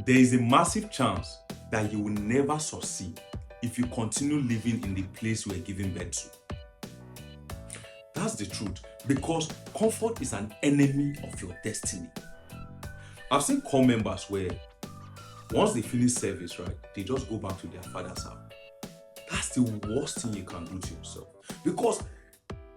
there is a massive chance that you will never succeed if you continue living in the place you were given birth to. That's the truth, because comfort is an enemy of your destiny. I've seen core members where once they finish service, right, they just go back to their father's house. That's the worst thing you can do to yourself, because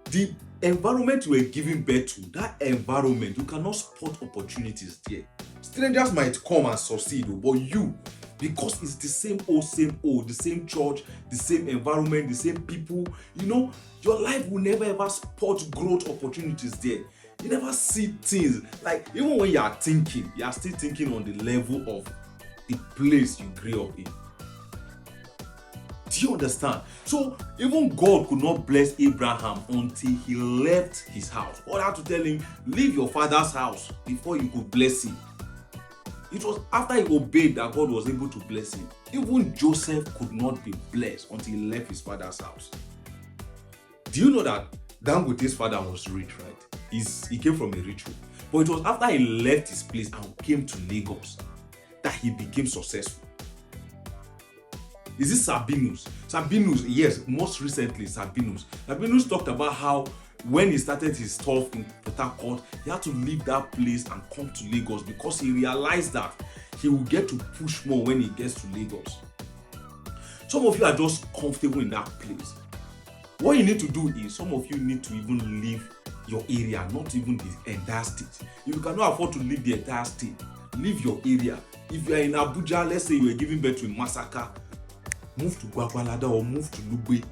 the environment you were giving birth to, that environment, you cannot spot opportunities there. Strangers might come and succeed, but you, because it's the same old, the same church, the same environment, the same people, your life will never ever spot growth opportunities there. You never see things. Like, even when you are thinking, you are still thinking on the level of the place you grew up in. Do you understand? So even God could not bless Abraham until he left his house. God had to tell him, leave your father's house before you could bless him. It was after he obeyed that God was able to bless him. Even Joseph could not be blessed until he left his father's house. Do you know that Dangote's father was rich, right? He came from a rich home. But it was after he left his place and came to Lagos that he became successful. Is it Sabinus? Sabinus, yes, most recently Sabinus. Sabinus talked about how when he started his stuff in Port Harcourt, he had to leave that place and come to Lagos because he realized that he will get to push more when he gets to Lagos. Some of you are just comfortable in that place. What you need to do is, some of you need to even leave your area, not even the entire state. If you cannot afford to leave the entire state, leave your area. If you are in Abuja, let's say you were giving birth to a massacre, move to Gwagwalada or move to Lugbe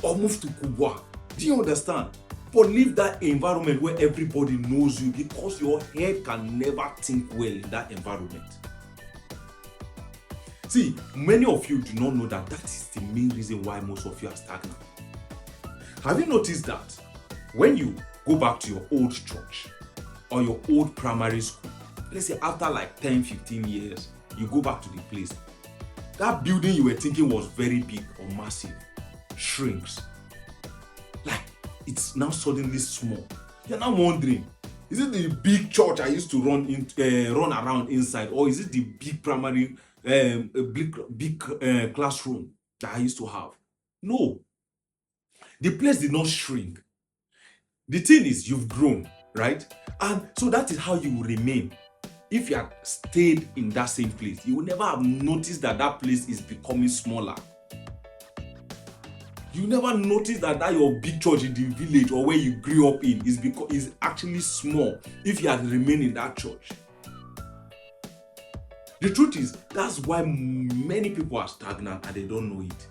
or move to Kubwa. Do you understand? But leave that environment where everybody knows you, because your head can never think well in that environment. See, many of you do not know that that is the main reason why most of you are stagnant. Have you noticed that when you go back to your old church or your old primary school, let's say after like 10, 15 years, you go back to the place, that building you were thinking was very big or massive shrinks. Like, it's now suddenly small. You're now wondering, is it the big church I used to run around inside, or is it the big primary, big classroom that I used to have? No. The place did not shrink. The thing is, you've grown, right? And so that is how you will remain. If you had stayed in that same place, you would never have noticed that that place is becoming smaller. You never noticed that your big church in the village or where you grew up in is actually small if you had remained in that church. The truth is, that's why many people are stagnant and they don't know it.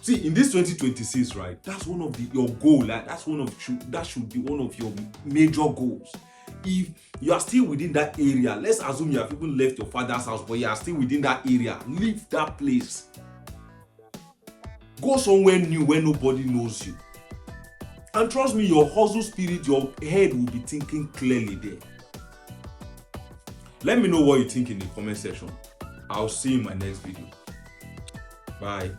See, in this 2026, right, that's one of your goal. Like, that should be one of your major goals. If you are still within that area, let's assume you have even left your father's house, but you are still within that area, leave that place. Go somewhere new where nobody knows you. And trust me, your hustle spirit, your head will be thinking clearly there. Let me know what you think in the comment section. I'll see you in my next video. Bye.